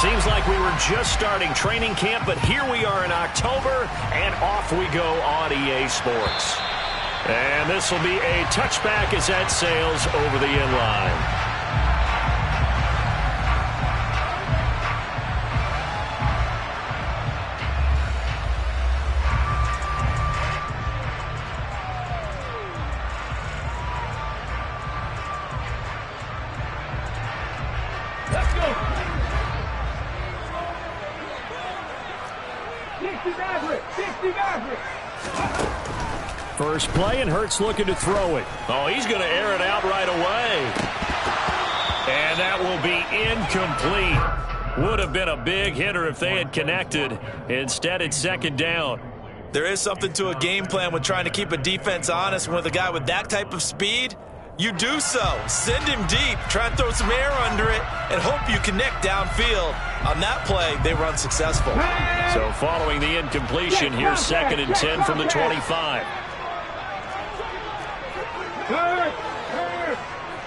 Seems like we were just starting training camp, but here we are in October, and off we go on EA Sports. And this will be a touchback as that sails over the inline. First play, and Hurts looking to throw it. Oh, he's going to air it out right away. And that will be incomplete. Would have been a big hitter if they had connected. Instead, it's second down. There is something to a game plan with trying to keep a defense honest. With a guy with that type of speed, you do so. Send him deep. Try and throw some air under it and hope you connect downfield. On that play, they run successful. So following the incompletion, here's 2nd and 10 from the 25.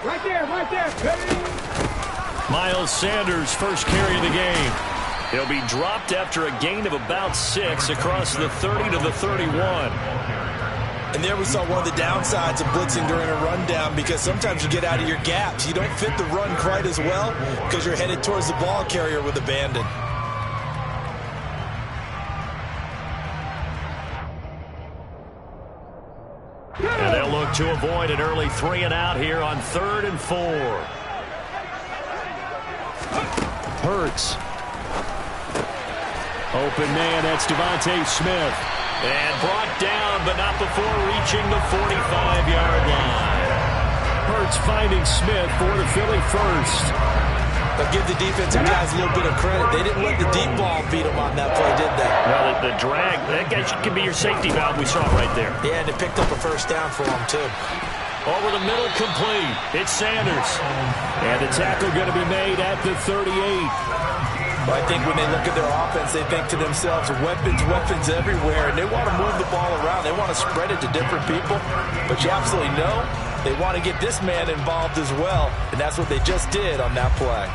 Right there. Miles Sanders, first carry of the game. He'll be dropped after a gain of about 6 across the 30 to the 31. And there we saw one of the downsides of blitzing during a rundown, because sometimes you get out of your gaps. You don't fit the run quite as well because you're headed towards the ball carrier with abandon. And they'll look to avoid an early 3 and out here on 3rd and 4. Hurts. Open man, that's Devontae Smith. And brought down, but not before reaching the 45-yard line. Hurts finding Smith for the Philly first. But give the defensive guys a little bit of credit. They didn't let the deep ball beat them on that play, did they? Well, the drag, that guy can be your safety valve. We saw it right there. Yeah, and it picked up a first down for them, too. Over the middle, complete. It's Sanders. And the tackle going to be made at the 38. Well, I think when they look at their offense, they think to themselves, weapons everywhere, and they want to move the ball around. They want to spread it to different people. But you absolutely know they want to get this man involved as well, and that's what they just did on that play.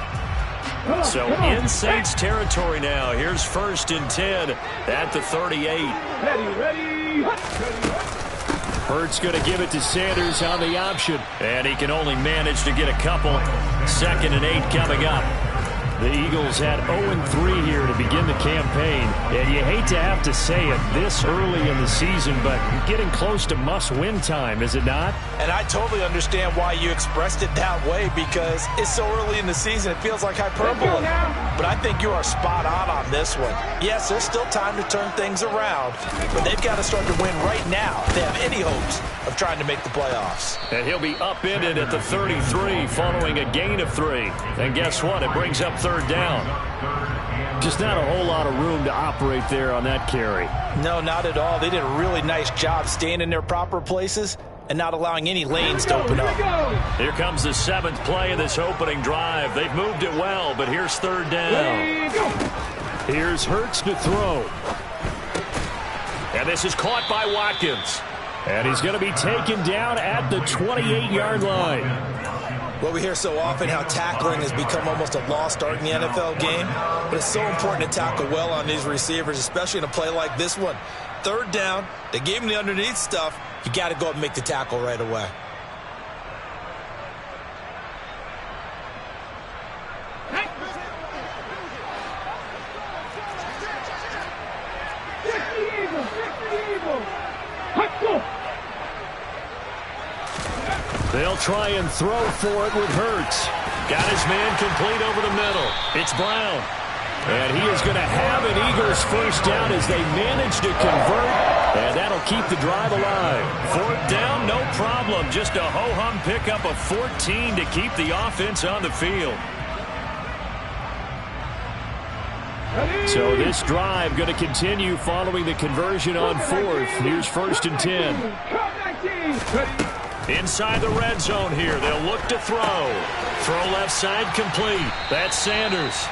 So in Saints territory now. Here's 1st and 10 at the 38. Ready. Hurts going to give it to Sanders on the option. And he can only manage to get a couple. 2nd and 8 coming up. The Eagles had 0-3 here to begin the campaign. And you hate to have to say it this early in the season, but getting close to must-win time, is it not? And I totally understand why you expressed it that way, because it's so early in the season, it feels like hyperbole. But I think you are spot on this one. Yes, there's still time to turn things around, but they've got to start to win right now if they have any hopes of trying to make the playoffs. And he'll be upended at the 33 following a gain of 3. And guess what? It brings up 3rd down. Just not a whole lot of room to operate there on that carry. No, not at all. They did a really nice job staying in their proper places and not allowing any lanes to open up. Here comes the 7th play of this opening drive. They've moved it well, but here's 3rd down. Here's Hurts to throw. And this is caught by Watkins. And he's going to be taken down at the 28-yard line. Well, we hear so often how tackling has become almost a lost art in the NFL game, but it's so important to tackle well on these receivers, especially in a play like this one. 3rd down, they gave him the underneath stuff. You got to go up and make the tackle right away. They'll try and throw for it with Hurts. Got his man complete over the middle. It's Brown. And he is going to have an Eagles first down as they manage to convert. And that'll keep the drive alive. 4th down, no problem. Just a ho-hum pickup of 14 to keep the offense on the field. So this drive going to continue following the conversion on 4th. Here's 1st and 10. Inside the red zone here. They'll look to throw. Throw left side complete. That's Sanders.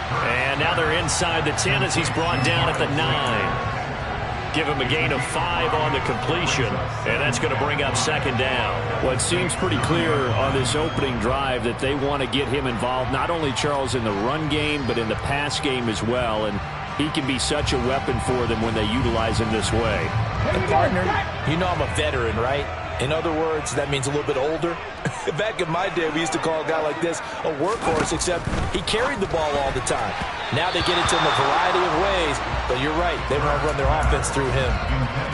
And now they're inside the 10 as he's brought down at the 9. give him a gain of 5 on the completion, and that's going to bring up second down. Well, it seems pretty clear on this opening drive that they want to get him involved, not only, Charles, in the run game, but in the pass game as well, and he can be such a weapon for them when they utilize him this way. And partner, you know I'm a veteran, right? In other words, that means a little bit older. Back in my day, we used to call a guy like this a workhorse, except he carried the ball all the time. Now they get it to him a variety of ways, but you're right, they want to run their offense through him.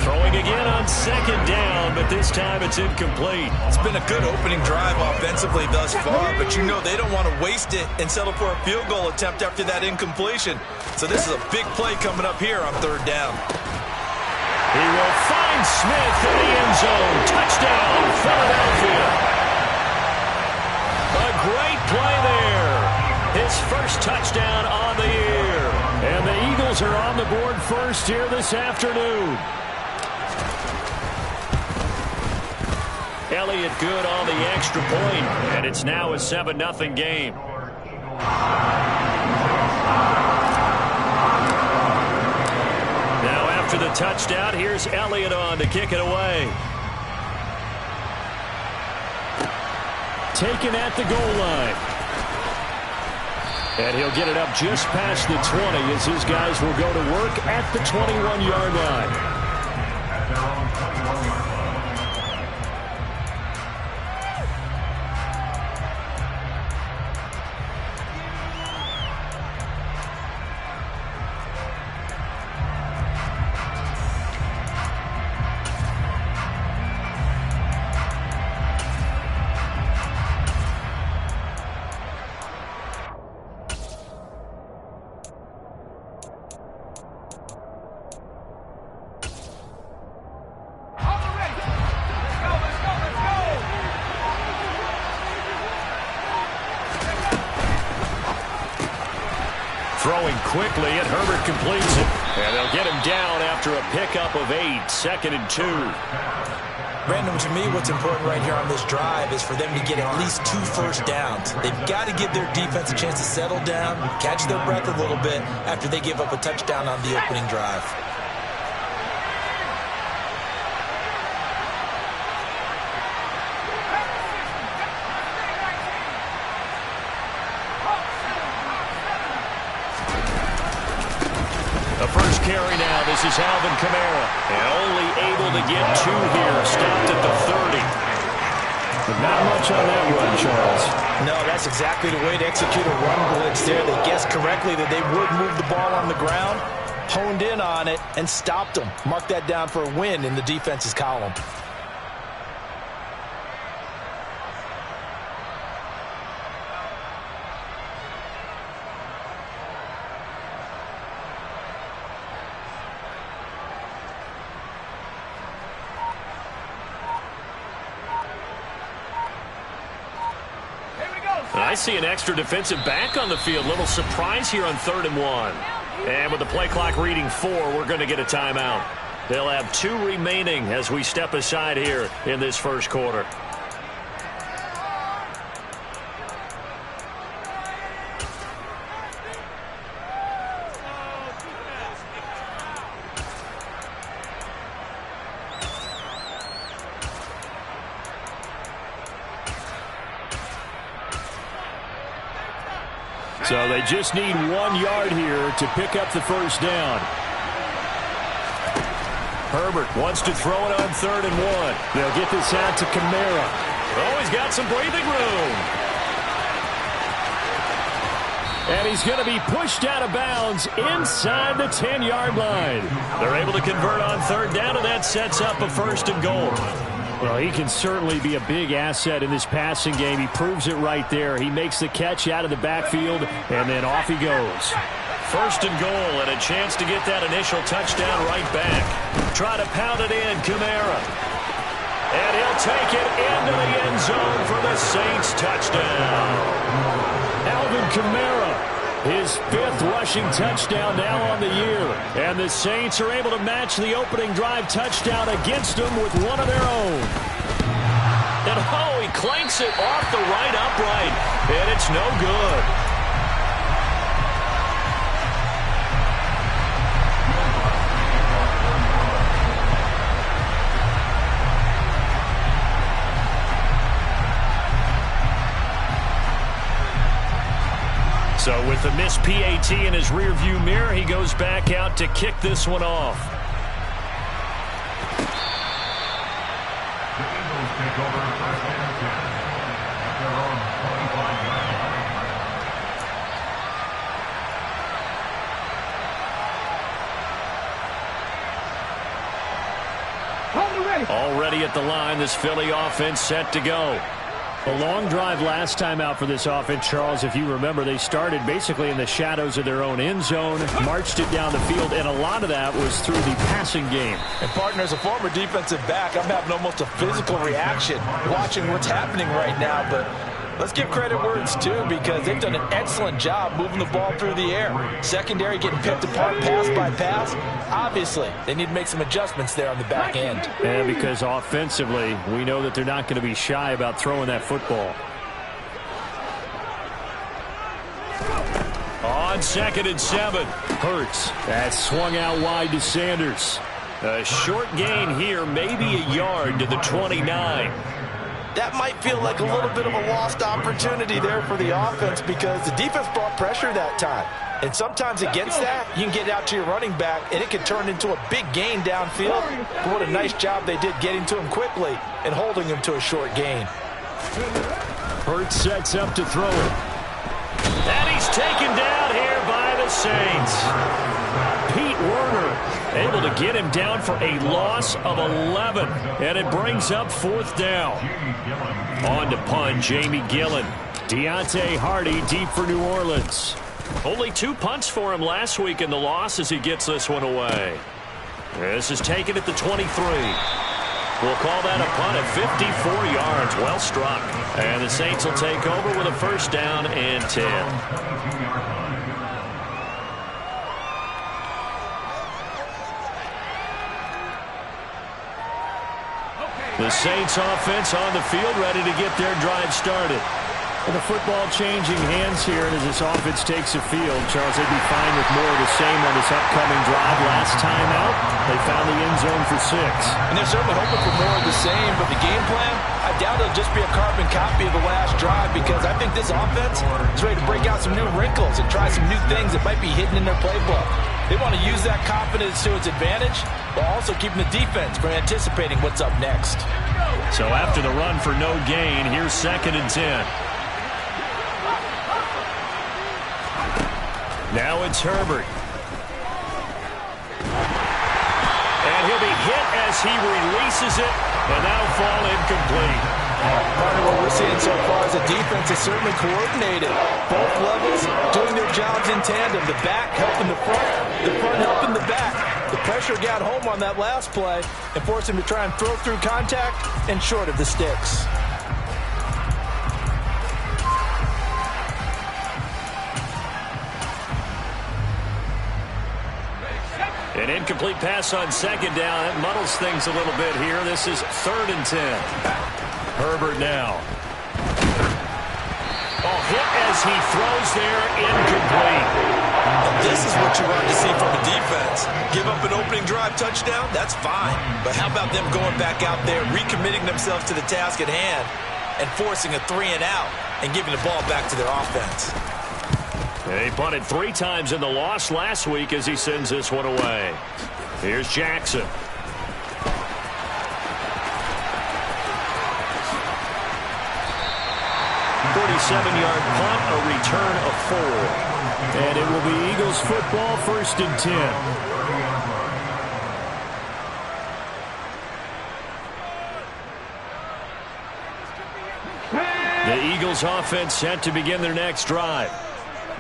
Throwing again on second down, but this time it's incomplete. It's been a good opening drive offensively thus far, but you know they don't want to waste it and settle for a field goal attempt after that incompletion. So this is a big play coming up here on third down. He will find Smith in the end zone. Touchdown, Philadelphia. A great play there. His first touchdown on the year. And the Eagles are on the board first here this afternoon. Elliott good on the extra point, and it's now a 7-0 game. Now after the touchdown, here's Elliott on to kick it away. Taken at the goal line. And he'll get it up just past the 20 as his guys will go to work at the 21-yard line. Throwing quickly, and Herbert completes it. And they'll get him down after a pickup of 8, 2nd and 2. Brandon, to me, what's important right here on this drive is for them to get at least 2 first downs. They've got to give their defense a chance to settle down, catch their breath a little bit after they give up a touchdown on the opening drive. The first carry now, this is Alvin Kamara. And only able to get 2 here, stopped at the 30. But not much on that run, Charles. No, that's exactly the way to execute a run blitz there. They guessed correctly that they would move the ball on the ground, honed in on it, and stopped them. Mark that down for a win in the defense's column. I see an extra defensive back on the field. Little surprise here on 3rd and 1. And with the play clock reading 4, we're going to get a timeout. They'll have 2 remaining as we step aside here in this first quarter. So they just need 1 yard here to pick up the first down. Herbert wants to throw it on 3rd and 1. They'll get this out to Kamara. Oh, he's got some breathing room. And he's going to be pushed out of bounds inside the 10-yard line. They're able to convert on 3rd down, and that sets up a 1st and goal. Well, he can certainly be a big asset in this passing game. He proves it right there. He makes the catch out of the backfield, and then off he goes. 1st and goal, and a chance to get that initial touchdown right back. Try to pound it in, Kamara. And he'll take it into the end zone for the Saints touchdown. Alvin Kamara, his 5th rushing touchdown now on the year. And the Saints are able to match the opening drive touchdown against them with one of their own. And oh, he clanks it off the right upright. And it's no good. So with the missed PAT in his rearview mirror, he goes back out to kick this one off. The Eagles take over first and 10 at their own 25-yard line. Already at the line, this Philly offense set to go. A long drive last time out for this offense, Charles. If you remember, they started basically in the shadows of their own end zone, marched it down the field, and a lot of that was through the passing game. And, partner, as a former defensive back, I'm having almost a physical reaction watching what's happening right now. But let's give credit where it's due, because they've done an excellent job moving the ball through the air. Secondary getting picked apart pass by pass. Obviously, they need to make some adjustments there on the back end. And because offensively, we know that they're not going to be shy about throwing that football. On 2nd and 7. Hurts. That swung out wide to Sanders. A short gain here, maybe a yard to the 29. That might feel like a little bit of a lost opportunity there for the offense, because the defense brought pressure that time. And sometimes against that, you can get out to your running back, and it can turn into a big gain downfield. But what a nice job they did getting to him quickly and holding him to a short gain. Hurts sets up to throw it. And he's taken down here by the Saints. Pete Werner able to get him down for a loss of 11. And it brings up 4th down. On to punt, Jamie Gillen. Deontay Hardy deep for New Orleans. Only 2 punts for him last week in the loss as he gets this one away. This is taken at the 23. We'll call that a punt at 54 yards. Well struck. And the Saints will take over with a 1st down and 10. The Saints offense on the field, ready to get their drive started. With the football changing hands here, and as this offense takes the field, Charles, they'd be fine with more of the same on this upcoming drive. Last time out, they found the end zone for 6. And they're certainly hoping for more of the same, but the game plan, I doubt it'll just be a carbon copy of the last drive, because I think this offense is ready to break out some new wrinkles and try some new things that might be hidden in their playbook. They want to use that confidence to its advantage, while also keeping the defense from anticipating what's up next. So after the run for no gain, here's 2nd and 10. Now it's Herbert. And he'll be hit as he releases it, and that'll fall incomplete. Part of what we're seeing so far is the defense is certainly coordinated. Both levels doing their jobs in tandem. The back helping the front helping the back. The pressure got home on that last play and forced him to try and throw through contact and short of the sticks. An incomplete pass on 2nd down. That muddles things a little bit here. This is 3rd and 10. Herbert now. Oh, hit as he throws there, incomplete. This is what you want to see from the defense. Give up an opening drive touchdown, that's fine. But how about them going back out there, recommitting themselves to the task at hand, and forcing a 3-and-out and giving the ball back to their offense. He punted 3 times in the loss last week as he sends this one away. Here's Jackson. 47-yard punt, a return of 4. And it will be Eagles football, 1st and 10. The Eagles offense set to begin their next drive.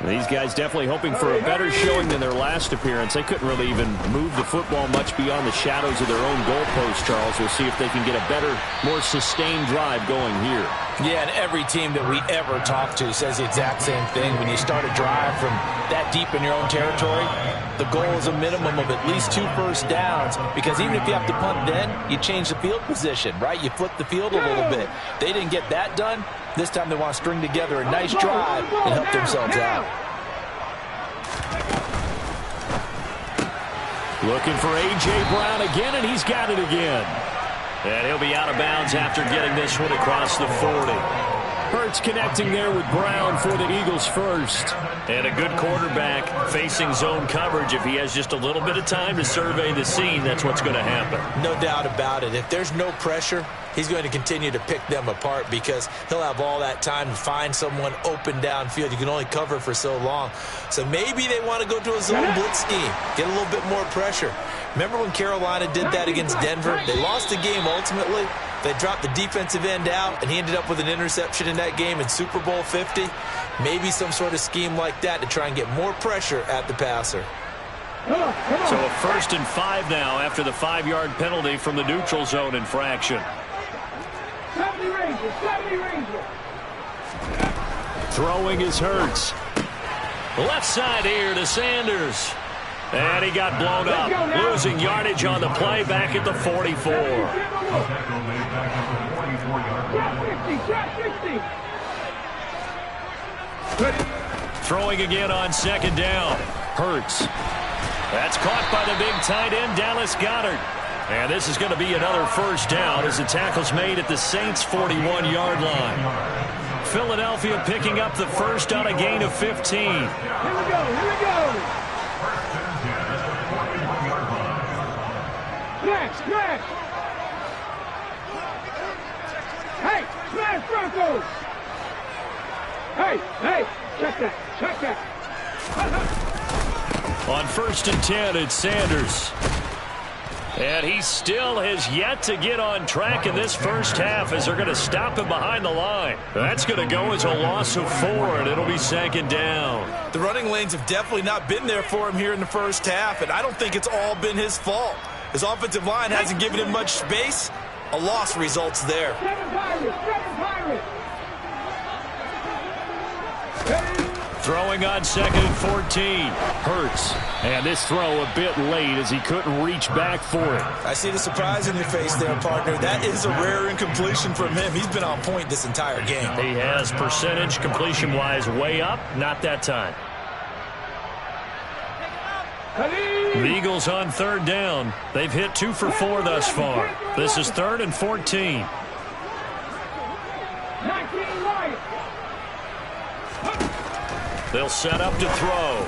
These guys definitely hoping for a better showing than their last appearance. They couldn't really even move the football much beyond the shadows of their own goalpost, Charles. We'll see if they can get a better, more sustained drive going here. Yeah, and every team that we ever talk to says the exact same thing. When you start a drive from that deep in your own territory, the goal is a minimum of at least 2 first downs, because even if you have to punt then, you change the field position, right? You flip the field a little bit. They didn't get that done. This time they want to string together a nice drive and help themselves out. Looking for A.J. Brown again, and he's got it again. And he'll be out of bounds after getting this one across the 40. Hurts connecting there with Brown for the Eagles first. And a good quarterback facing zone coverage. If he has just a little bit of time to survey the scene, that's what's going to happen. No doubt about it. If there's no pressure, he's going to continue to pick them apart because he'll have all that time to find someone open downfield. You can only cover for so long. So maybe they want to go to a zone blitz scheme, get a little bit more pressure. Remember when Carolina did that against Denver? They lost the game ultimately. They dropped the defensive end out, and he ended up with an interception in that game in Super Bowl 50. Maybe some sort of scheme like that to try and get more pressure at the passer. So a 1st and 5 now after the 5-yard penalty from the neutral zone infraction. Throwing is Hurts. Left side here to Sanders. And he got blown up, losing yardage on the play back at the 44. Throwing again on 2nd down. Hurts. That's caught by the big tight end, Dallas Goedert. And this is going to be another 1st down as the tackle's made at the Saints' 41-yard line. Philadelphia picking up the first on a gain of 15. Here we go. Smash! Hey, smash Broncos! Hey, check that. On 1st and 10, it's Sanders. And he still has yet to get on track in this first half as they're going to stop him behind the line. That's going to go as a loss of 4, and it'll be 2nd down. The running lanes have definitely not been there for him here in the first half, and I don't think it's all been his fault. His offensive line hasn't given him much space. A loss results there. Throwing on 2nd and 14. Hurts. And this throw a bit late as he couldn't reach back for it. I see the surprise in your face there, partner. That is a rare incompletion from him. He's been on point this entire game. He has percentage completion-wise way up. Not that time. The Eagles on 3rd down. They've hit 2 for 4 thus far. This is 3rd and 14. They'll set up to throw.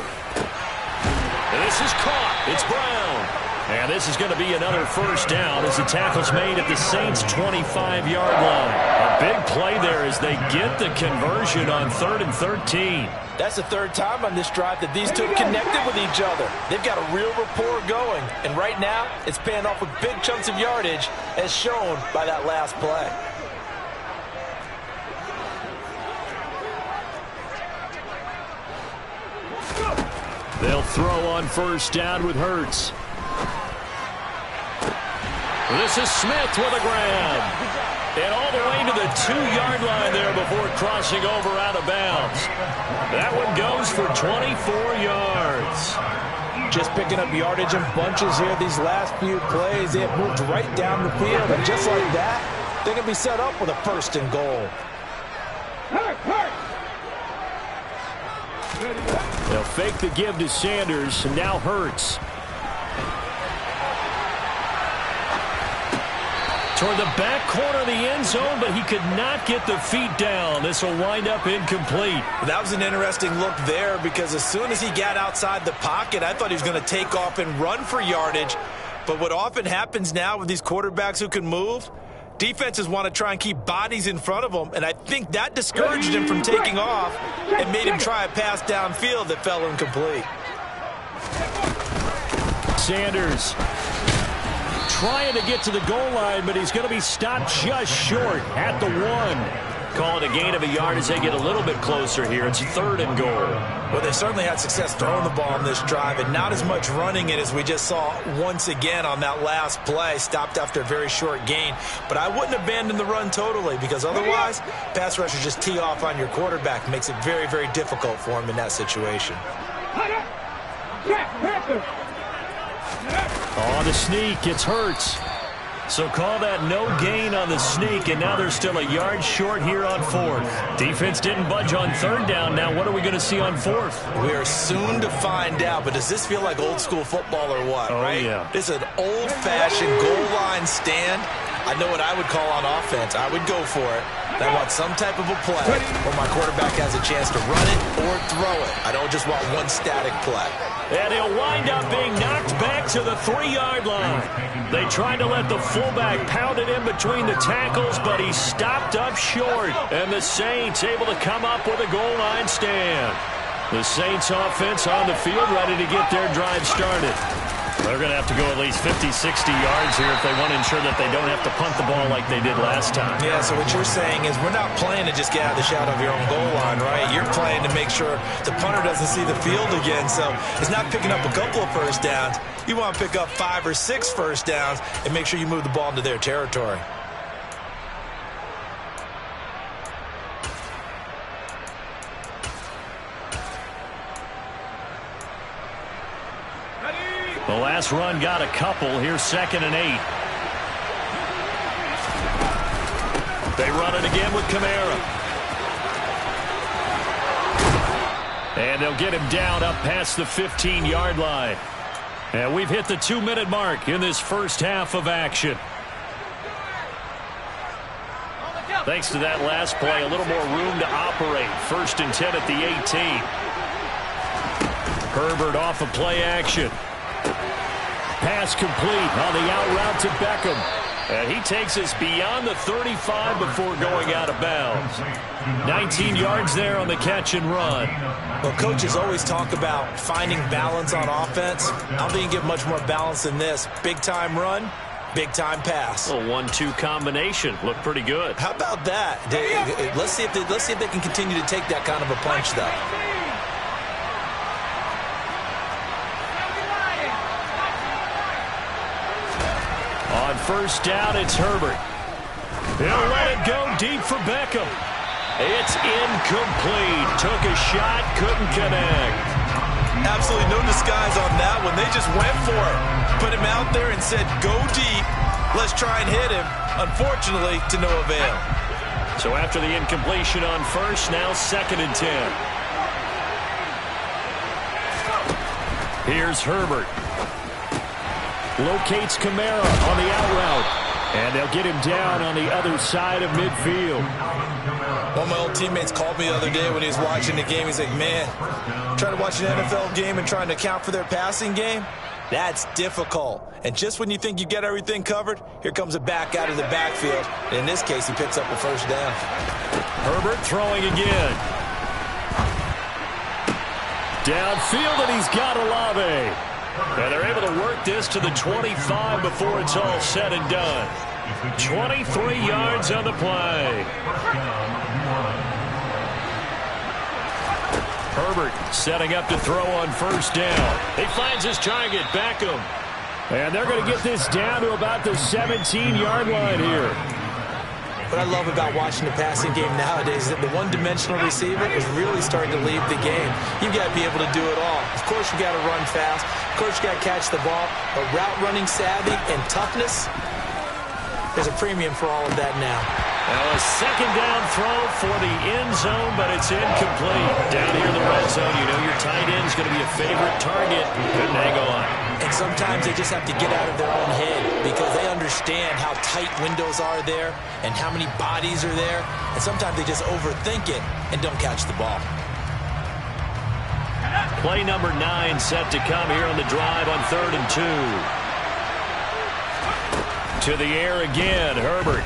This is caught. It's Brown. And this is going to be another 1st down as the tackle's made at the Saints' 25-yard line. A big play there as they get the conversion on 3rd and 13. That's the 3rd time on this drive that these two have connected with each other. They've got a real rapport going. And right now, it's paying off with big chunks of yardage as shown by that last play. They'll throw on 1st down with Hurts. This is Smith with a grab. And all the way to the 2-yard line there before crossing over out of bounds. That one goes for 24 yards. Just picking up yardage in bunches here these last few plays. They have moved right down the field. And just like that, they're going to be set up with a 1st and goal. They'll fake the give to Sanders, and now Hurts. Toward the back corner of the end zone, but he could not get the feet down. This will wind up incomplete. That was an interesting look there because as soon as he got outside the pocket, I thought he was going to take off and run for yardage. But what often happens now with these quarterbacks who can move, defenses want to try and keep bodies in front of them, and I think that discouraged him from taking off and made him try a pass downfield that fell incomplete. Sanders trying to get to the goal line, but he's going to be stopped just short at the 1. Call it a gain of a yard as they get a little bit closer here. It's 3rd and goal. Well, they certainly had success throwing the ball on this drive and not as much running it as we just saw once again on that last play. Stopped after a very short gain. But I wouldn't abandon the run totally because otherwise, pass rushers just tee off on your quarterback. Makes it very, very difficult for him in that situation. On the sneak, it's Hurts. So call that no gain on the sneak, and now they're still a yard short here on 4th. Defense didn't budge on 3rd down. Now what are we going to see on 4th? We are soon to find out, but does this feel like old school football or what, Oh, right? yeah. This is an old-fashioned goal line stand. I know what I would call on offense. I would go for it. I want some type of a play where my quarterback has a chance to run it or throw it. I don't just want one static play. And he'll wind up being knocked back to the 3-yard line. They tried to let the fullback pound it in between the tackles, but he stopped up short. And the Saints able to come up with a goal line stand. The Saints offense on the field ready to get their drive started. They're going to have to go at least 50, 60 yards here if they want to ensure that they don't have to punt the ball like they did last time. Yeah, so what you're saying is we're not playing to just get out of the shadow of your own goal line, right? You're playing to make sure the punter doesn't see the field again. So it's not picking up a couple of first downs. You want to pick up 5 or 6 first downs and make sure you move the ball into their territory. The last run got a couple. Here's 2nd and 8. They run it again with Kamara. And they'll get him down up past the 15-yard line. And we've hit the 2-minute mark in this first half of action. Thanks to that last play, a little more room to operate. 1st and 10 at the 18. Herbert off of play action. Pass complete on the out route to Beckham. And he takes us beyond the 35 before going out of bounds. 19 yards there on the catch and run. Well, coaches always talk about finding balance on offense. I don't think you get much more balance than this. Big-time run, big-time pass. A 1-2 combination. Looked pretty good. How about that? Let's see if they can continue to take that kind of a punch, though. On 1st down, it's Herbert. He'll let it go deep for Beckham. It's incomplete. Took a shot, couldn't connect. Absolutely no disguise on that one. They just went for it. Put him out there and said, go deep. Let's try and hit him. Unfortunately, to no avail. So after the incompletion on 1st, now 2nd and 10. Here's Herbert. Locates Kamara on the out route. And they'll get him down on the other side of midfield. One of my old teammates called me the other day when he was watching the game. He's like, man, trying to watch an NFL game and trying to account for their passing game, that's difficult. And just when you think you get everything covered, here comes a back out of the backfield. And in this case, he picks up a 1st down. Herbert throwing again. Downfield, and he's got Olave. And they're able to work this to the 25 before it's all said and done. 23 yards on the play. Herbert setting up to throw on 1st down. He finds his target, Beckham. And they're going to get this down to about the 17-yard line here. What I love about watching the passing game nowadays is that the one-dimensional receiver is really starting to leave the game. You've got to be able to do it all. Of course, you got to run fast. Of course, you got to catch the ball. But route running savvy and toughness, there's a premium for all of that now. Now a 2nd down throw for the end zone, but it's incomplete. Down here in the red zone, you know your tight end's going to be a favorite target. Couldn't hang on. And sometimes they just have to get out of their own head because they understand how tight windows are there and how many bodies are there. And sometimes they just overthink it and don't catch the ball. Play number 9 set to come here on the drive on 3rd and 2. To the air again, Herbert.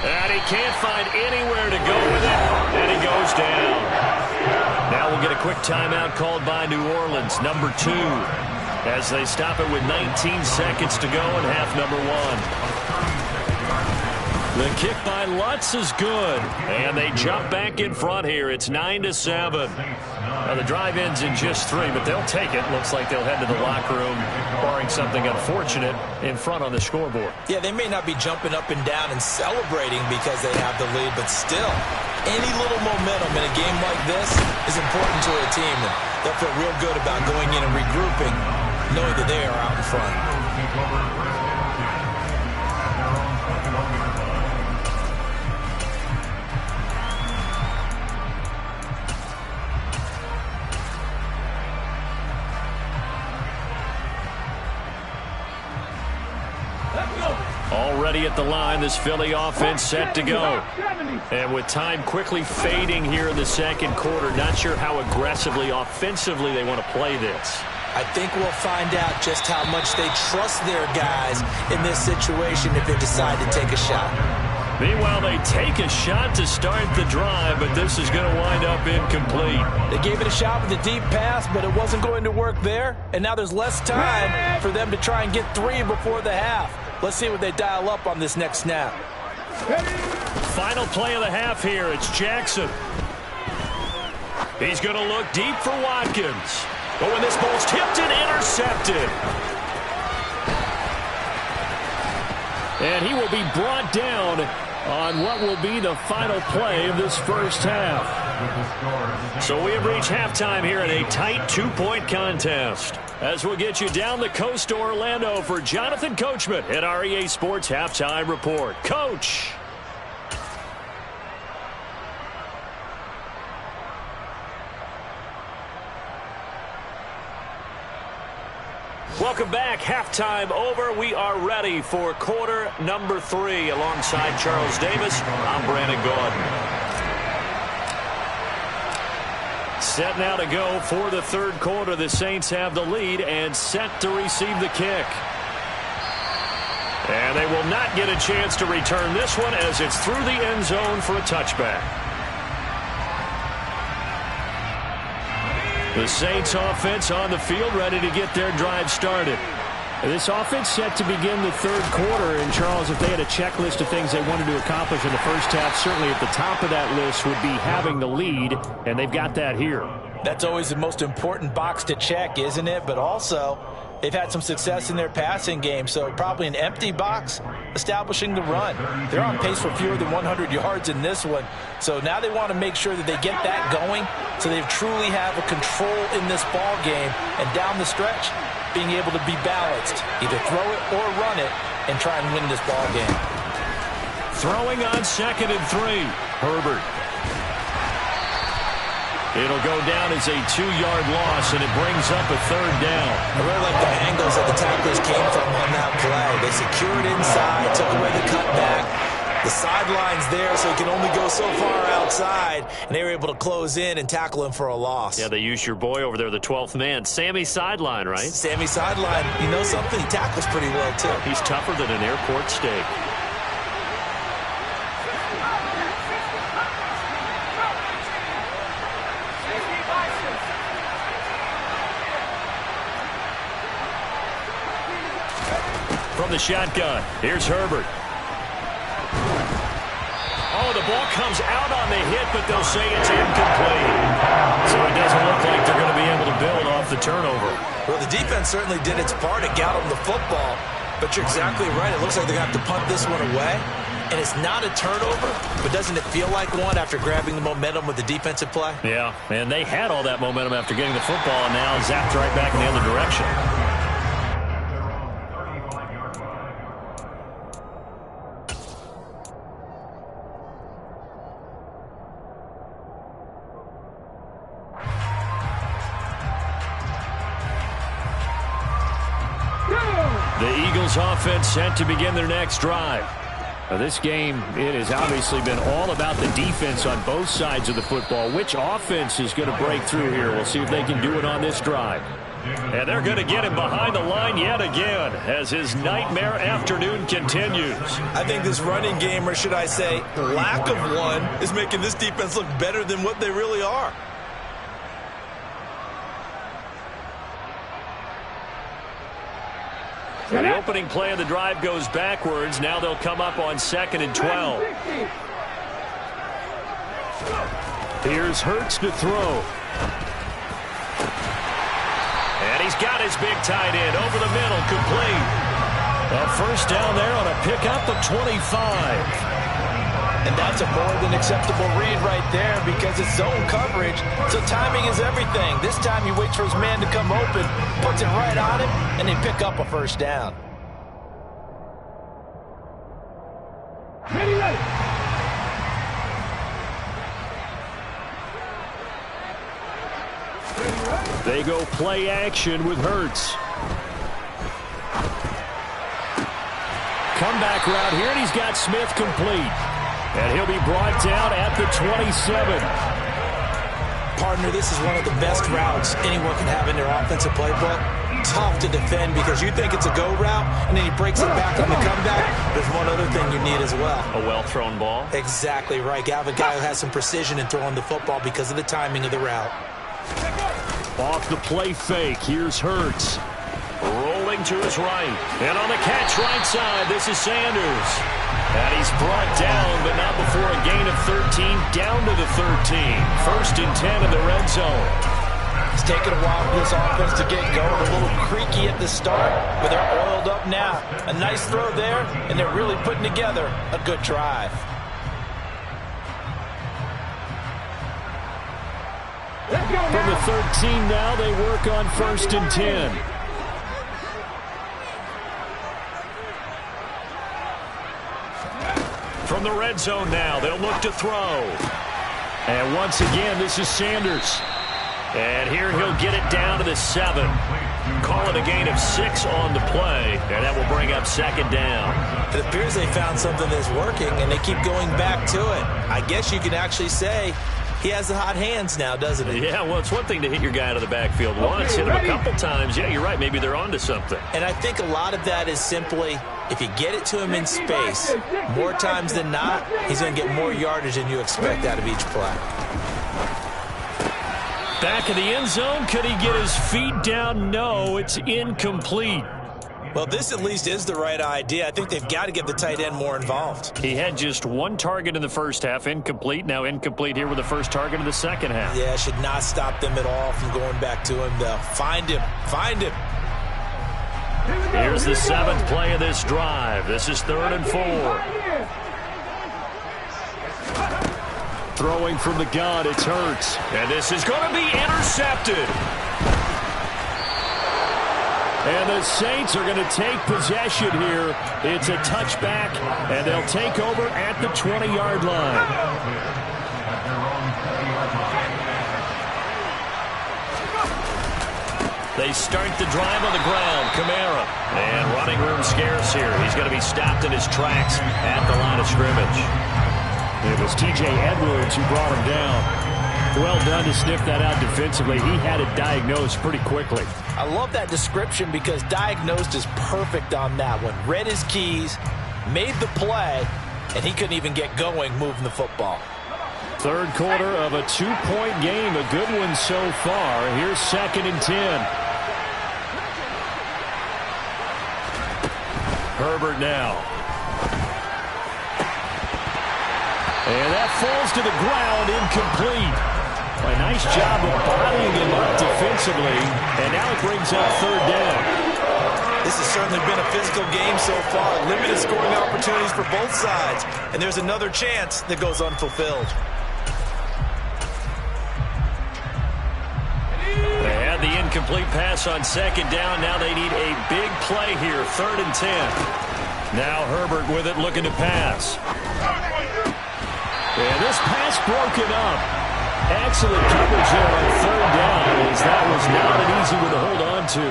And he can't find anywhere to go with it, and he goes down. Now we'll get a quick timeout called by New Orleans, number 2, as they stop it with 19 seconds to go in half number 1. The kick by Lutz is good, and they jump back in front here. It's 9-7. Now the drive ends in just 3, but they'll take it. Looks like they'll head to the locker room, barring something unfortunate in front on the scoreboard. Yeah, they may not be jumping up and down and celebrating because they have the lead, but still, any little momentum in a game like this is important to a team. And they'll feel real good about going in and regrouping, knowing that they are out in front. Let's go. ready at the line. This Philly offense set to go. And with time quickly fading here in the second quarter, not sure how aggressively, offensively they want to play this. I think we'll find out just how much they trust their guys in this situation if they decide to take a shot. Meanwhile, they take a shot to start the drive, but this is going to wind up incomplete. They gave it a shot with a deep pass, but it wasn't going to work there. And now there's less time for them to try and get 3 before the half. Let's see what they dial up on this next snap. Final play of the half here. It's Jackson. He's going to look deep for Watkins. Oh, and this ball's tipped and intercepted. And he will be brought down on what will be the final play of this first half. So we have reached halftime here in a tight 2-point contest. As we'll get you down the coast to Orlando for Jonathan Coachman at our EA Sports Halftime Report. Coach. Welcome back. Halftime over. We are ready for quarter number 3. Alongside Charles Davis, I'm Brandon Gaudin. Set now to go for the third quarter. The Saints have the lead and set to receive the kick. And they will not get a chance to return this one as it's through the end zone for a touchback. The Saints offense on the field ready to get their drive started. This offense set to begin the third quarter. And, Charles, if they had a checklist of things they wanted to accomplish in the first half, certainly at the top of that list would be having the lead, and they've got that here. That's always the most important box to check, isn't it? But also, they've had some success in their passing game, so probably an empty box establishing the run. They're on pace for fewer than 100 yards in this one, so now they want to make sure that they get that going so they truly have a control in this ball game, and down the stretch, being able to be balanced, either throw it or run it, and try and win this ball game. Throwing on 2nd and 3. Herbert. It'll go down as a 2-yard loss, and it brings up a third down. I really like the angles that the tacklers came from on that play. They secured inside, took away the cutback. The sideline's there, so he can only go so far outside, and they were able to close in and tackle him for a loss. Yeah, they used your boy over there, the 12th man. Sammy Sideline, right? Sammy Sideline. You know something? He tackles pretty well, too. He's tougher than an airport steak. From the shotgun, here's Herbert. Oh, the ball comes out on the hit, but they'll say it's incomplete. So it doesn't look like they're going to be able to build off the turnover. Well, the defense certainly did its part to got them the football, but you're exactly right. It looks like they're going to have to punt this one away, and it's not a turnover, but doesn't it feel like one after grabbing the momentum with the defensive play? Yeah, and they had all that momentum after getting the football, and now zapped right back in the other direction. The Eagles offense set to begin their next drive. Now this game, it has obviously been all about the defense on both sides of the football. Which offense is going to break through here? We'll see if they can do it on this drive. And they're going to get him behind the line yet again as his nightmare afternoon continues. I think this running game, or should I say lack of one, is making this defense look better than what they really are. The opening play of the drive goes backwards. Now they'll come up on 2nd and 12. Here's Hurts to throw. And he's got his big tight end over the middle, complete. A first down there on a pickup of 25. And that's a more than acceptable read right there because it's zone coverage, so timing is everything. This time he waits for his man to come open, puts it right on him, and they pick up a first down. They go play action with Hurts. Coming comeback route here, and he's got Smith complete. And he'll be brought down at the 27. Partner, this is one of the best routes anyone can have in their offensive playbook. Tough to defend because you think it's a go route, and then he breaks it back on the comeback. There's one other thing you need as well. A well-thrown ball. Exactly right. You have a guy who has some precision in throwing the football because of the timing of the route. Off the play fake, here's Hurts. Rolling to his right. And on the catch right side, this is Sanders. And he's brought down, but not before a gain of 13, down to the 13. 1st and 10 in the red zone. It's taken a while for this offense to get going. A little creaky at the start, but they're oiled up now. A nice throw there, and they're really putting together a good drive. From the 13 now, they work on 1st and 10. From the red zone now, they'll look to throw. And once again, this is Sanders. And here he'll get it down to the 7. Call it a gain of 6 on the play, and that will bring up 2nd down. It appears they found something that's working, and they keep going back to it. I guess you can actually say he has the hot hands now, doesn't he? Yeah, well, it's one thing to hit your guy out of the backfield once, hit him a couple times. Yeah, you're right. Maybe they're onto something. And I think a lot of that is simply if you get it to him in space, more times than not, he's going to get more yardage than you expect out of each play. Back in the end zone, could he get his feet down? No, it's incomplete. Well, this at least is the right idea. I think they've got to get the tight end more involved. He had just 1 target in the first half, incomplete. Now incomplete here with the first target of the second half. Yeah, should not stop them at all from going back to him, though. Find him. Find him. Here's the 7th play of this drive. This is 3rd and 4. Throwing from the gun, it's Hurts. And this is going to be intercepted. And the Saints are going to take possession here. It's a touchback, and they'll take over at the 20-yard line. They start the drive on the ground. Kamara. And running room scarce here. He's going to be stopped in his tracks at the line of scrimmage. It was T.J. Edwards who brought him down. Well done to sniff that out defensively. He had it diagnosed pretty quickly. I love that description because diagnosed is perfect on that one. Read his keys, made the play, and he couldn't even get going moving the football. 3rd quarter of a 2-point game. A good one so far. Here's 2nd and 10. Herbert now. And that falls to the ground, incomplete. A nice job of bodying him up defensively, and now it brings up 3rd down. This has certainly been a physical game so far. Limited scoring opportunities for both sides, and there's another chance that goes unfulfilled. They had the incomplete pass on 2nd down. Now they need a big play here, 3rd and 10. Now Herbert with it, looking to pass. And this pass broken up. Excellent coverage there on 3rd down, as that was not an easy one to hold on to.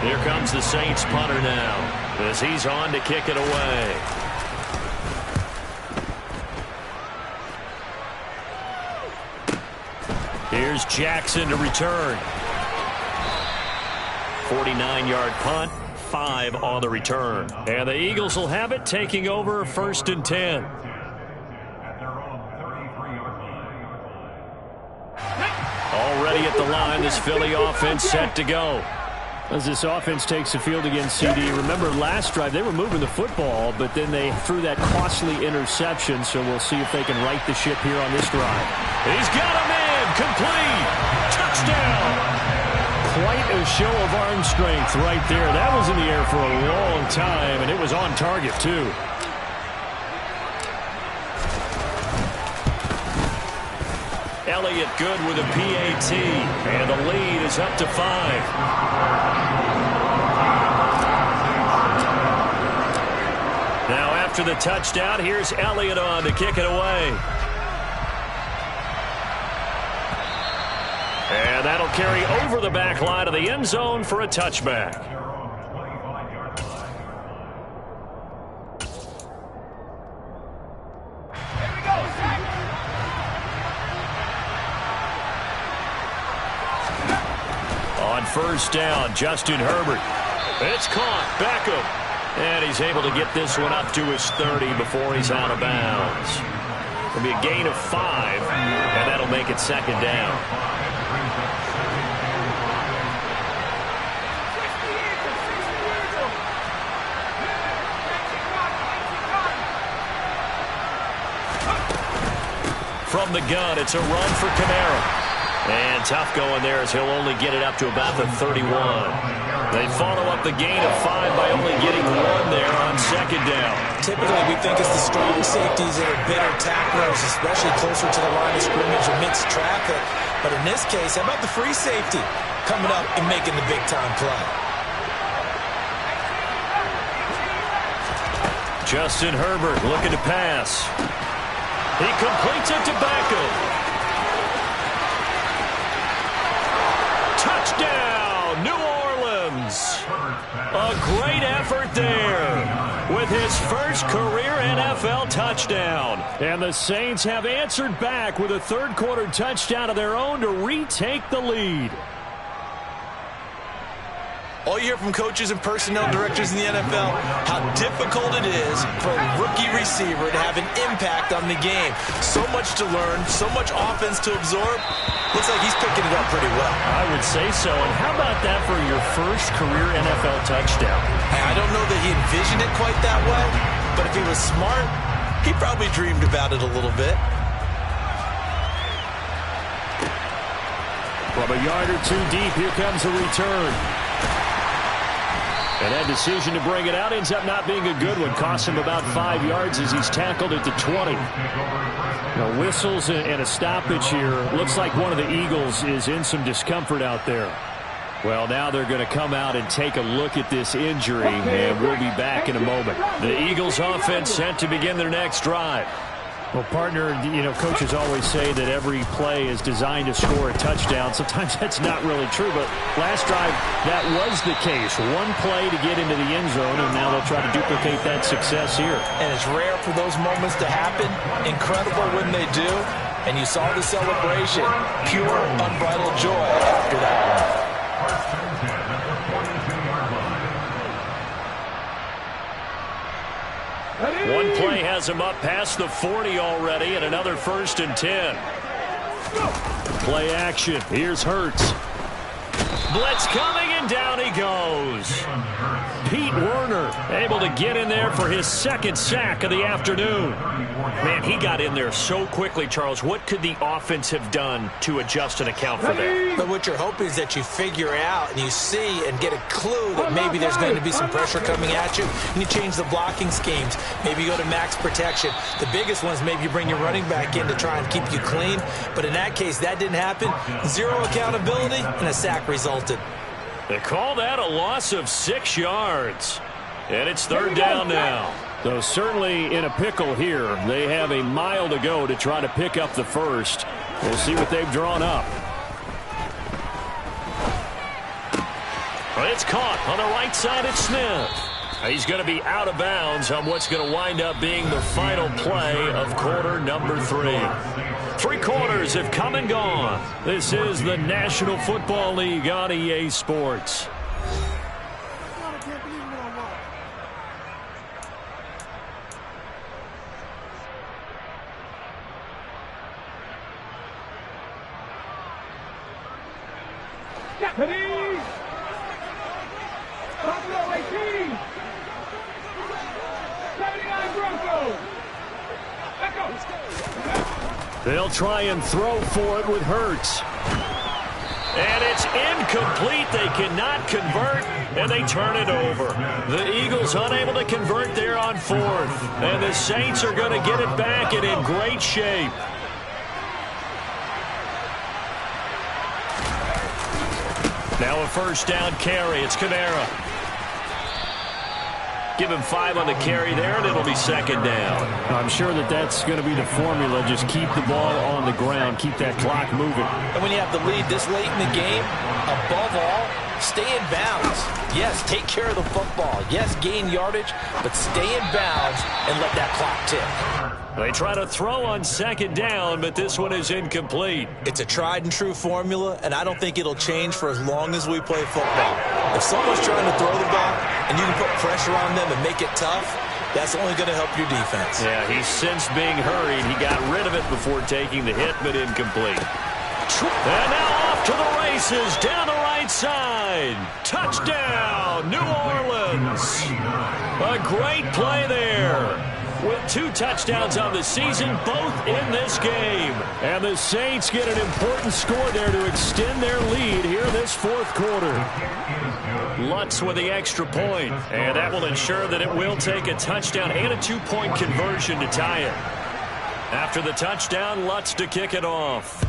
Here comes the Saints punter now, as he's on to kick it away. Here's Jackson to return. 49-yard punt, 5 on the return. And the Eagles will have it, taking over 1st and 10. Already at the line, this Philly offense set to go. As this offense takes the field against CD, remember last drive they were moving the football, but then they threw that costly interception, so we'll see if they can right the ship here on this drive. He's got a man, complete, touchdown. Quite a show of arm strength right there. That was in the air for a long time, and it was on target too. Elliott good with a PAT, and the lead is up to 5. Now after the touchdown, here's Elliott on to kick it away. And that'll carry over the back line of the end zone for a touchback. first down. Justin Herbert. It's caught. Beckham. And he's able to get this one up to his 30 before he's out of bounds. It'll be a gain of 5, and that'll make it second down. From the gun, it's a run for Kamara. And tough going there as he'll only get it up to about the 31. They follow up the gain of 5 by only getting 1 there on second down. Typically, we think it's the strong safeties that are better tacklers, especially closer to the line of scrimmage amidst traffic. But in this case, how about the free safety coming up and making the big-time play? Justin Herbert looking to pass. He completes it to Beckham. Touchdown, New Orleans. A great effort there with his first career NFL touchdown. And the Saints have answered back with a third-quarter touchdown of their own to retake the lead. All you hear from coaches and personnel directors in the NFL, how difficult it is for a rookie receiver to have an impact on the game. So much to learn, so much offense to absorb. Looks like he's picking it up pretty well. I would say so. And how about that for your first career NFL touchdown? I don't know that he envisioned it quite that way, but if he was smart, he probably dreamed about it a little bit. From a yard or two deep, here comes a return. And that decision to bring it out ends up not being a good one. Costs him about 5 yards as he's tackled at the 20. Now, whistles and a stoppage here. Looks like one of the Eagles is in some discomfort out there. Well, now they're going to come out and take a look at this injury, and we'll be back in a moment. The Eagles offense set to begin their next drive. Well, partner, you know, coaches always say that every play is designed to score a touchdown. Sometimes that's not really true, but last drive, that was the case. One play to get into the end zone, and now they'll try to duplicate that success here. And it's rare for those moments to happen. Incredible when they do. And you saw the celebration. Pure, unbridled joy after that one. One play has him up past the 40 already, and another 1st and 10. Play action. Here's Hurts. Blitz coming, and down he goes. Pete Werner able to get in there for his second sack of the afternoon. Man, he got in there so quickly, Charles. What could the offense have done to adjust and account for that? But what you're hoping is that you figure out and you see and get a clue that maybe there's going to be some pressure coming at you, and you change the blocking schemes. Maybe you go to max protection. The biggest one is maybe you bring your running back in to try and keep you clean. But in that case, that didn't happen. Zero accountability, and a sack resulted. They call that a loss of 6 yards. And it's third down now. Though certainly in a pickle here. They have a mile to go to try to pick up the first. We'll see what they've drawn up. It's caught on the right side. It's Smith. He's going to be out of bounds on what's going to wind up being the final play of quarter number 3. 3 quarters have come and gone. This is the National Football League on EA Sports. Deputy! Buffalo 18! 79 Broncos! They'll try and throw for it with Hurts. And it's incomplete. They cannot convert, and they turn it over. The Eagles unable to convert there on 4th. And the Saints are going to get it back and in great shape. Now a first down carry. It's Kamara. Give him 5 on the carry there, and it'll be second down. I'm sure that that's going to be the formula. Just keep the ball on the ground. Keep that clock moving. And when you have the lead this late in the game, above all, stay in bounds. Yes, take care of the football. Yes, gain yardage, but stay in bounds and let that clock tick. They try to throw on second down, but this one is incomplete. It's a tried-and-true formula, and I don't think it'll change for as long as we play football. If someone's trying to throw the ball and you can put pressure on them and make it tough, that's only going to help your defense. Yeah, he's since being hurried. He got rid of it before taking the hit, but incomplete. And now off to the races down the right side. Touchdown, New Orleans. A great play there. With 2 touchdowns on the season, both in this game. And the Saints get an important score there to extend their lead here in this fourth quarter. Lutz with the extra point, and that will ensure that it will take a touchdown and a 2-point conversion to tie it. After the touchdown, Lutz to kick it off.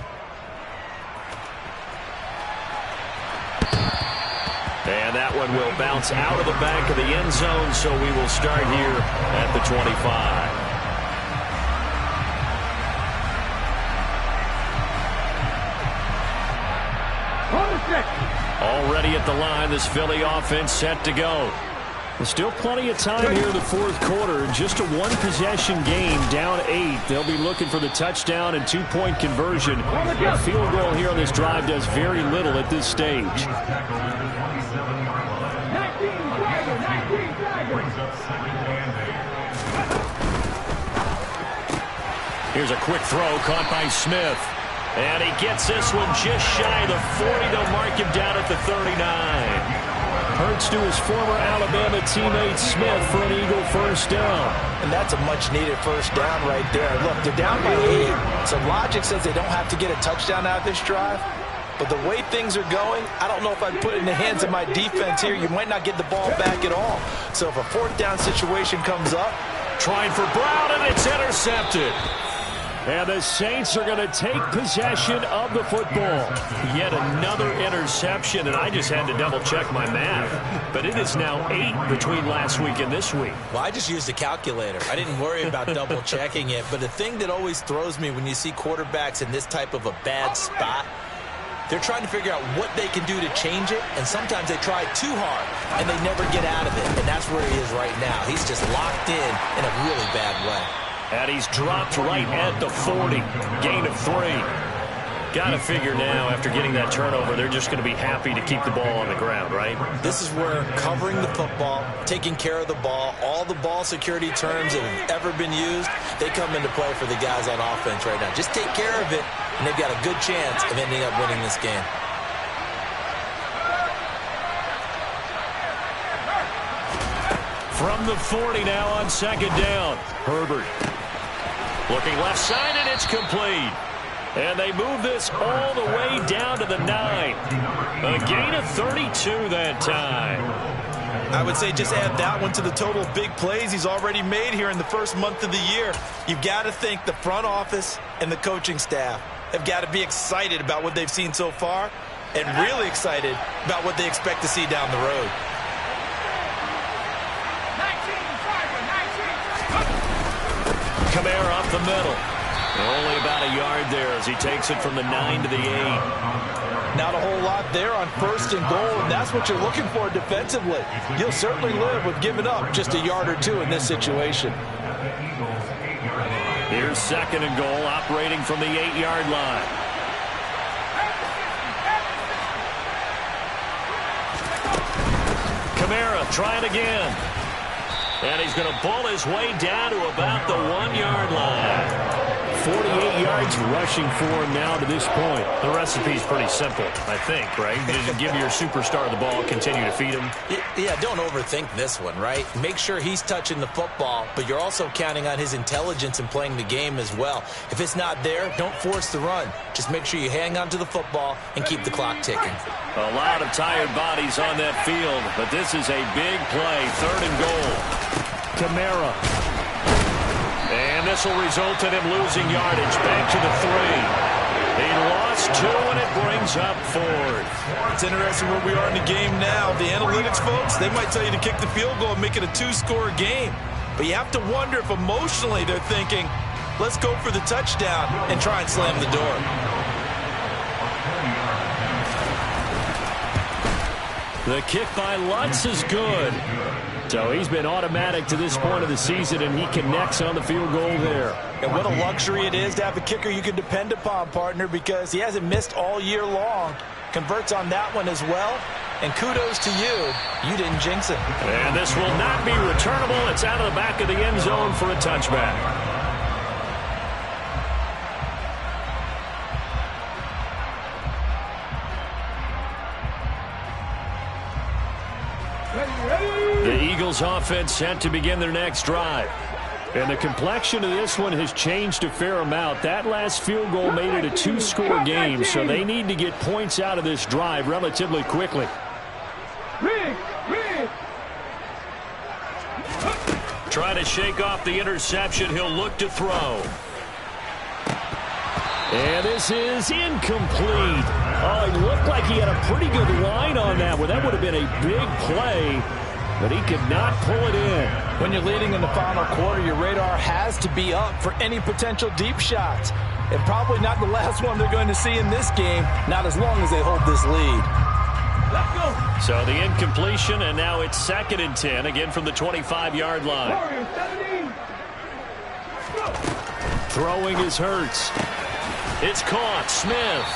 And that one will bounce out of the back of the end zone, so we will start here at the 25. Already at the line, this Philly offense set to go. There's still plenty of time here in the fourth quarter. Just a one-possession game, down 8. They'll be looking for the touchdown and 2-point conversion. A field goal here on this drive does very little at this stage. Here's a quick throw caught by Smith. And he gets this one just shy of the 40. They'll mark him down at the 39. Hurts to his former Alabama teammate Smith for an Eagle first down. And that's a much-needed first down right there. Look, they're down by 8. So logic says they don't have to get a touchdown out of this drive. But the way things are going, I don't know if I'd put it in the hands of my defense here. You might not get the ball back at all. So if a fourth down situation comes up. Trying for Brown, and it's intercepted. And the Saints are going to take possession of the football. Yet another interception, and I just had to double-check my math. But it is now 8 between last week and this week. Well, I just used a calculator. I didn't worry about double-checking it. But the thing that always throws me when you see quarterbacks in this type of a bad spot, they're trying to figure out what they can do to change it, and sometimes they try too hard, and they never get out of it. And that's where he is right now. He's just locked in a really bad way. And he's dropped right at the 40. Gain of 3. Got to figure now, after getting that turnover, they're just going to be happy to keep the ball on the ground, right? This is where covering the football, taking care of the ball, all the ball security terms that have ever been used, they come into play for the guys on offense right now. Just take care of it, and they've got a good chance of ending up winning this game. From the 40 now on second down. Herbert looking left side, and it's complete. And they move this all the way down to the 9. A gain of 32 that time. I would say just add that one to the total of big plays he's already made here in the first month of the year. You've got to think the front office and the coaching staff have got to be excited about what they've seen so far and really excited about what they expect to see down the road. Kamara up the middle. Only about a yard there as he takes it from the 9 to the 8. Not a whole lot there on first and goal, and that's what you're looking for defensively. You'll certainly live with giving up just a yard or 2 in this situation. Here's second and goal, operating from the 8-yard line. Kamara trying again. And he's going to pull his way down to about the 1-yard line. 48 yards rushing for him now to this point. The recipe's pretty simple, I think, right? You just give your superstar the ball, continue to feed him. Yeah, don't overthink this one, right? Make sure he's touching the football, but you're also counting on his intelligence in playing the game as well. If it's not there, don't force the run. Just make sure you hang on to the football and keep the clock ticking. A lot of tired bodies on that field, but this is a big play. Third and goal. Kamara. And this will result in him losing yardage. Back to the 3. He lost 2, and it brings up 4th. It's interesting where we are in the game now. The analytics folks, they might tell you to kick the field goal and make it a 2-score game. But you have to wonder if emotionally they're thinking, let's go for the touchdown and try and slam the door. The kick by Lutz is good. So he's been automatic to this point of the season, and he connects on the field goal there. And what a luxury it is to have a kicker you can depend upon, partner, because he hasn't missed all year long. Converts on that one as well. And kudos to you. You didn't jinx it. And this will not be returnable. It's out of the back of the end zone for a touchback. The Eagles offense set to begin their next drive. And the complexion of this one has changed a fair amount. That last field goal made it a two-score game, so they need to get points out of this drive relatively quickly. Trying to shake off the interception. He'll look to throw. And this is incomplete. Oh, it looked like he had a pretty good line on that one. That would have been a big play, but he could not pull it in. When you're leading in the final quarter, your radar has to be up for any potential deep shots. And probably not the last one they're going to see in this game, not as long as they hold this lead. Let's go. So the incompletion, and now it's 2nd and 10, again from the 25-yard line. Warriors 17. Go. Throwing is Hurts. It's caught. Smith.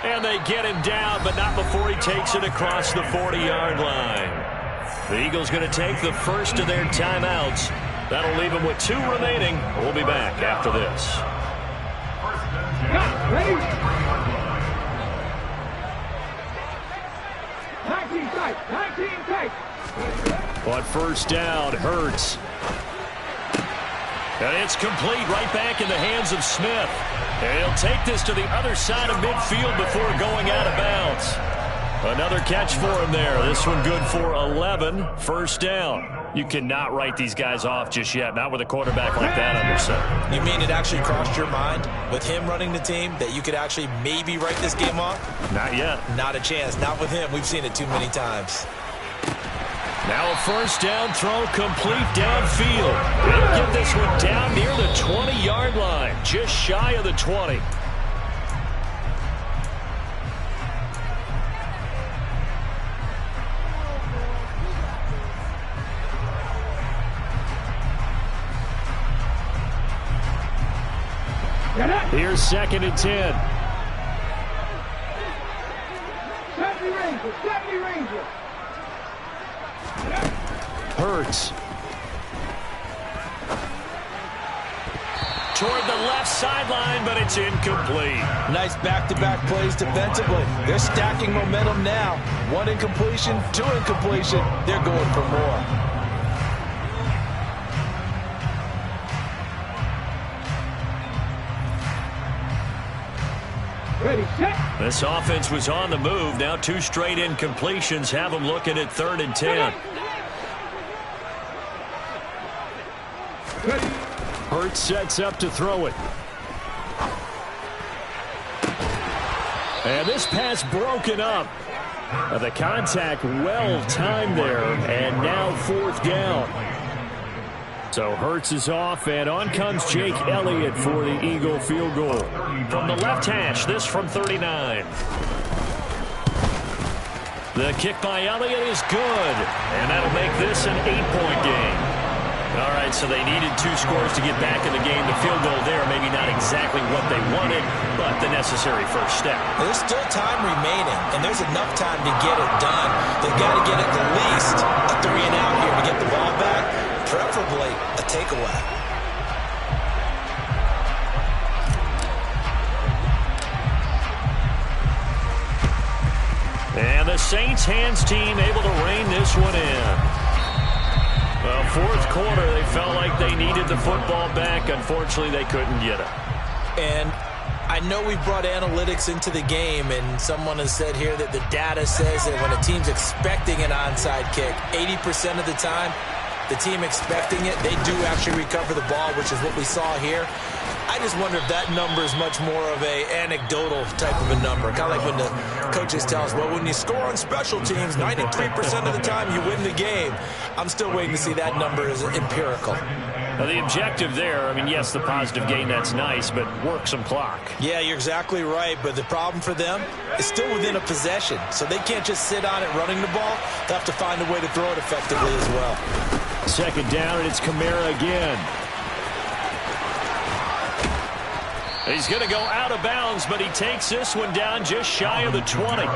And they get him down, but not before he takes it across the 40-yard line. The Eagles going to take the first of their timeouts. That'll leave them with 2 remaining. We'll be back after this. Ready? 19 tight. 19 tight. On first down, Hurts. And it's complete right back in the hands of Smith. And he'll take this to the other side of midfield before going out of bounds. Another catch for him there. This one good for 11. First down. You cannot write these guys off just yet. Not with a quarterback like that under center. You mean it actually crossed your mind with him running the team that you could actually maybe write this game off? Not yet. Not a chance. Not with him. We've seen it too many times. Now a first down throw complete downfield. They'll get this one down near the 20-yard line. Just shy of the 20. Here's 2nd and 10. 70 Ranger. 70 Ranger. Hurts. Toward the left sideline, but it's incomplete. Nice back-to-back plays defensively. They're stacking momentum now. 1 incompletion, 2 incompletion. They're going for more. Ready, set. This offense was on the move. Now 2 straight incompletions have them looking at 3rd and 10. Ready. Hurts sets up to throw it. And this pass broken up. The contact well timed there. And now 4th down. So Hurts is off, and on comes Jake Elliott for the Eagle field goal. From the left hash, this from 39. The kick by Elliott is good, and that'll make this an 8-point game. All right, so they needed 2 scores to get back in the game. The field goal there, maybe not exactly what they wanted, but the necessary first step. There's still time remaining, and there's enough time to get it done. They've got to get at the least a 3-and-out here to get the ball back, preferably a takeaway. And the Saints hands team able to rein this one in. Well, 4th quarter, they felt like they needed the football back. Unfortunately, they couldn't get it. And I know we brought analytics into the game, and someone has said here that the data says that when a team's expecting an onside kick, 80% of the time, the team expecting it, they do actually recover the ball, which is what we saw here. I just wonder if that number is much more of a anecdotal type of a number. Kind of like when the coaches tell us, well, when you score on special teams, 93% of the time you win the game. I'm still waiting to see that number is empirical. Now, the objective there, I mean, yes, the positive gain, that's nice, but work some clock. Yeah, you're exactly right, but the problem for them is still within a possession. So they can't just sit on it running the ball. They'll have to find a way to throw it effectively as well. Second down, and it's Kamara again. He's going to go out of bounds, but he takes this one down just shy of the 20.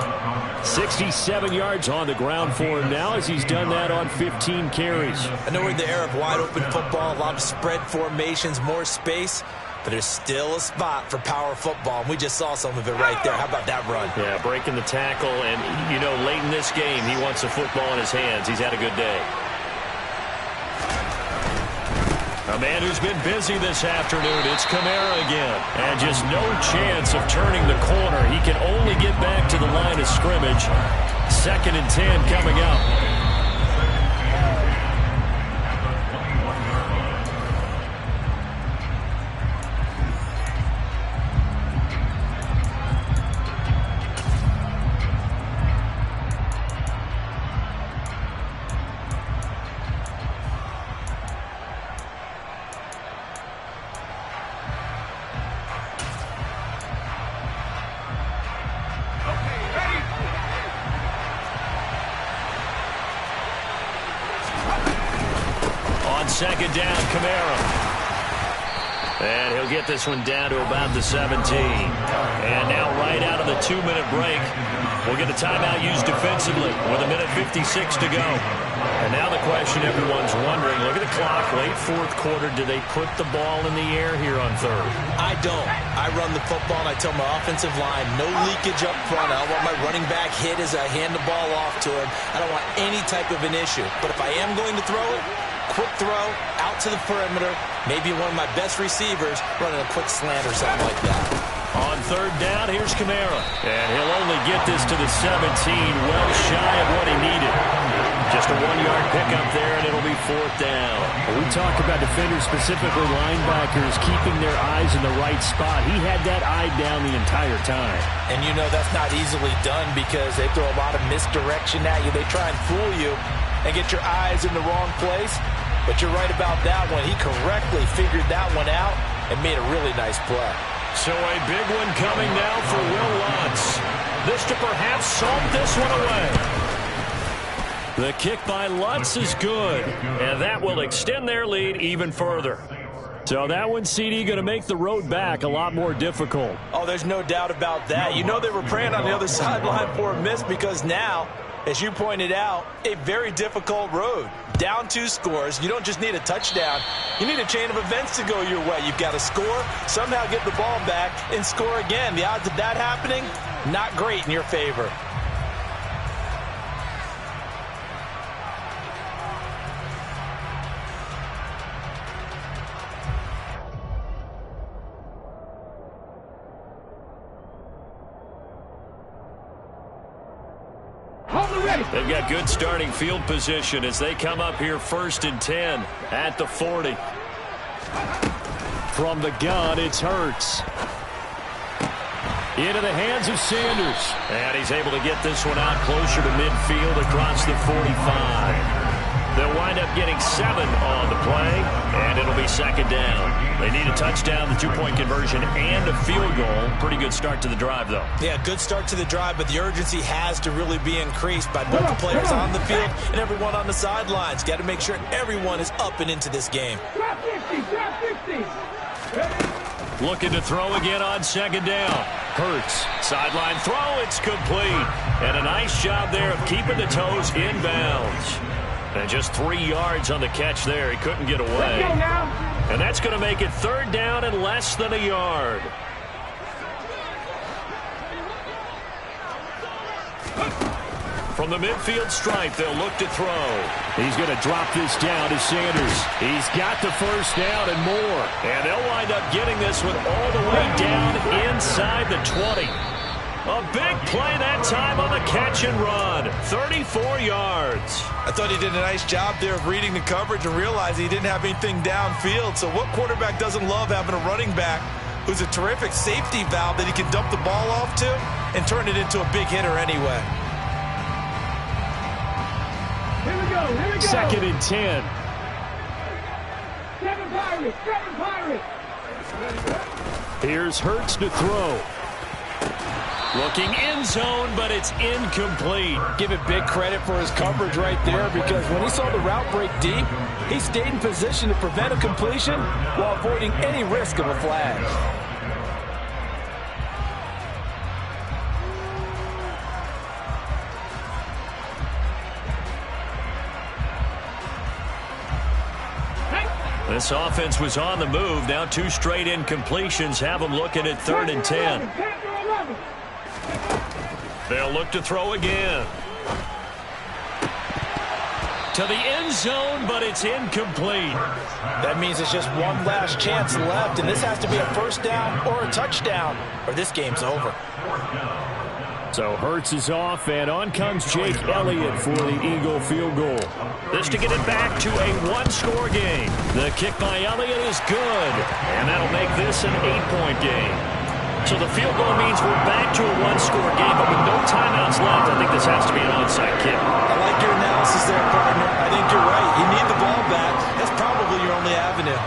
67 yards on the ground for him now as he's done that on 15 carries. I know we're in the era of wide-open football, a lot of spread formations, more space, but there's still a spot for power football, and we just saw some of it right there. How about that run? Yeah, breaking the tackle, and, you know, late in this game, he wants the football in his hands. He's had a good day. A man who's been busy this afternoon, it's Kamara again. And just no chance of turning the corner. He can only get back to the line of scrimmage. 2nd and 10 coming up. Second down, Kamara. And he'll get this one down to about the 17. And now right out of the 2-minute break, we'll get a timeout used defensively with 1:56 to go. And now the question everyone's wondering, look at the clock, late 4th quarter, do they put the ball in the air here on 3rd? I don't. I run the football, and I tell my offensive line, no leakage up front. I don't want my running back hit as I hand the ball off to him. I don't want any type of an issue. But if I am going to throw it, quick throw, out to the perimeter, maybe one of my best receivers running a quick slant or something like that. On 3rd down, here's Kamara. And he'll only get this to the 17, well shy of what he needed. Just a 1-yard pickup there, and it'll be 4th down. We talk about defenders, specifically linebackers, keeping their eyes in the right spot. He had that eye down the entire time. And you know that's not easily done because they throw a lot of misdirection at you. They try and fool you and get your eyes in the wrong place. But you're right about that one. He correctly figured that one out and made a really nice play. So a big one coming now for Will Lutz. This to perhaps salt this one away. The kick by Lutz is good, and that will extend their lead even further. So that one, CD, going to make the road back a lot more difficult. Oh, there's no doubt about that. You know they were praying on the other sideline for a miss because now, as you pointed out, a very difficult road. Down 2 scores. You don't just need a touchdown. You need a chain of events to go your way. You've got to score, somehow get the ball back, and score again. The odds of that happening, not great in your favor. They've got good starting field position as they come up here 1st and 10 at the 40. From the gun, it's Hurts. Into the hands of Sanders. And he's able to get this one out closer to midfield across the 45. They'll wind up getting 7 on the play, and it'll be 2nd down. They need a touchdown, the 2-point conversion, and a field goal. Pretty good start to the drive, though. Yeah, good start to the drive, but the urgency has to really be increased by both the players on the field and everyone on the sidelines. Got to make sure everyone is up and into this game. Drop 50, drop 50. Looking to throw again on 2nd down. Hurts, sideline throw, it's complete. And a nice job there of keeping the toes inbounds. And just 3 yards on the catch there. He couldn't get away. And that's going to make it 3rd down and less than a yard. From the midfield stripe, they'll look to throw. He's going to drop this down to Sanders. He's got the 1st down and more. And they'll wind up getting this one all the way down inside the 20. A big play that time on the catch and run. 34 yards. I thought he did a nice job there of reading the coverage and realizing he didn't have anything downfield. So what quarterback doesn't love having a running back who's a terrific safety valve that he can dump the ball off to and turn it into a big hitter anyway? Here we go, here we go. 2nd and 10. 7 Pirates, 7 Pirates. Here's Hurts to throw. Looking end zone, but it's incomplete. Give it big credit for his coverage right there, because when he saw the route break deep, he stayed in position to prevent a completion while avoiding any risk of a flag. This offense was on the move. Now 2 straight incompletions have them looking at 3rd and 10. They'll look to throw again. To the end zone, but it's incomplete. That means it's just one last chance left, and this has to be a first down or a touchdown, or this game's over. So Hurts is off, and on comes Jake Elliott for the Eagle field goal. This to get it back to a 1-score game. The kick by Elliott is good, and that'll make this an 8-point game. So the field goal means we're back to a 1-score game, but with no timeouts left, I think this has to be an onside kick. I like your analysis there, partner. I think you're right. You need the ball back. That's probably your only avenue.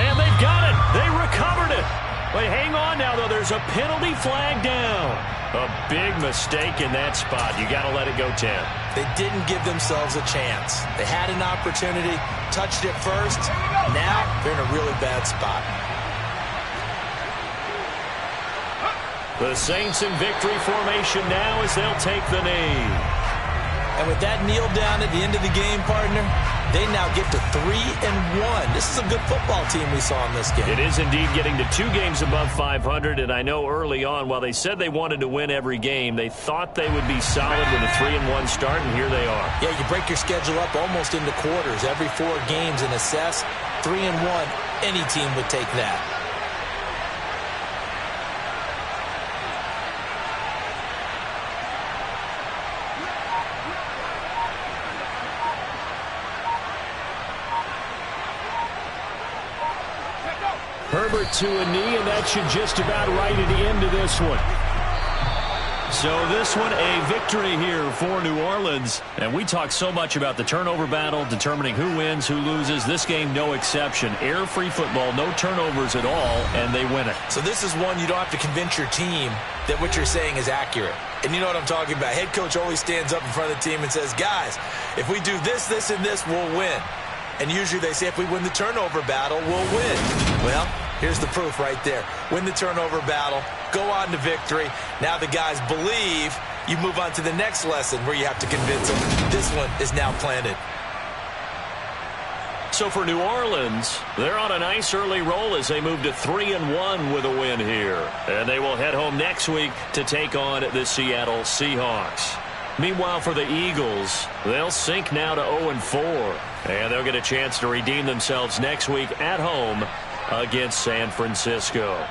And they've got it. They recovered it. But hang on now, though. There's a penalty flag down. A big mistake in that spot. You got to let it go 10. They didn't give themselves a chance. They had an opportunity, touched it first. Now they're in a really bad spot. The Saints in victory formation now as they'll take the knee. And with that kneel down at the end of the game, partner, they now get to 3-1. This is a good football team we saw in this game. It is indeed getting to 2 games above 500, and I know early on, while they said they wanted to win every game, they thought they would be solid with a 3-1 start, and here they are. Yeah, you break your schedule up almost into quarters, every 4 games, and assess 3-1. Any team would take that. Herbert to a knee, and that should just about right at the end of this one. So this one, a victory here for New Orleans. And we talk so much about the turnover battle, determining who wins, who loses. This game, no exception. Air-free football, no turnovers at all, and they win it. So this is one you don't have to convince your team that what you're saying is accurate. And you know what I'm talking about. Head coach always stands up in front of the team and says, guys, if we do this, this, and this, we'll win. And usually they say if we win the turnover battle, we'll win. Well, here's the proof right there. Win the turnover battle, go on to victory. Now the guys believe. You move on to the next lesson where you have to convince them. This one is now planted. So for New Orleans, they're on a nice early roll as they move to 3-1 with a win here. And they will head home next week to take on the Seattle Seahawks. Meanwhile, for the Eagles, they'll sink now to 0-4. And they'll get a chance to redeem themselves next week at home against San Francisco.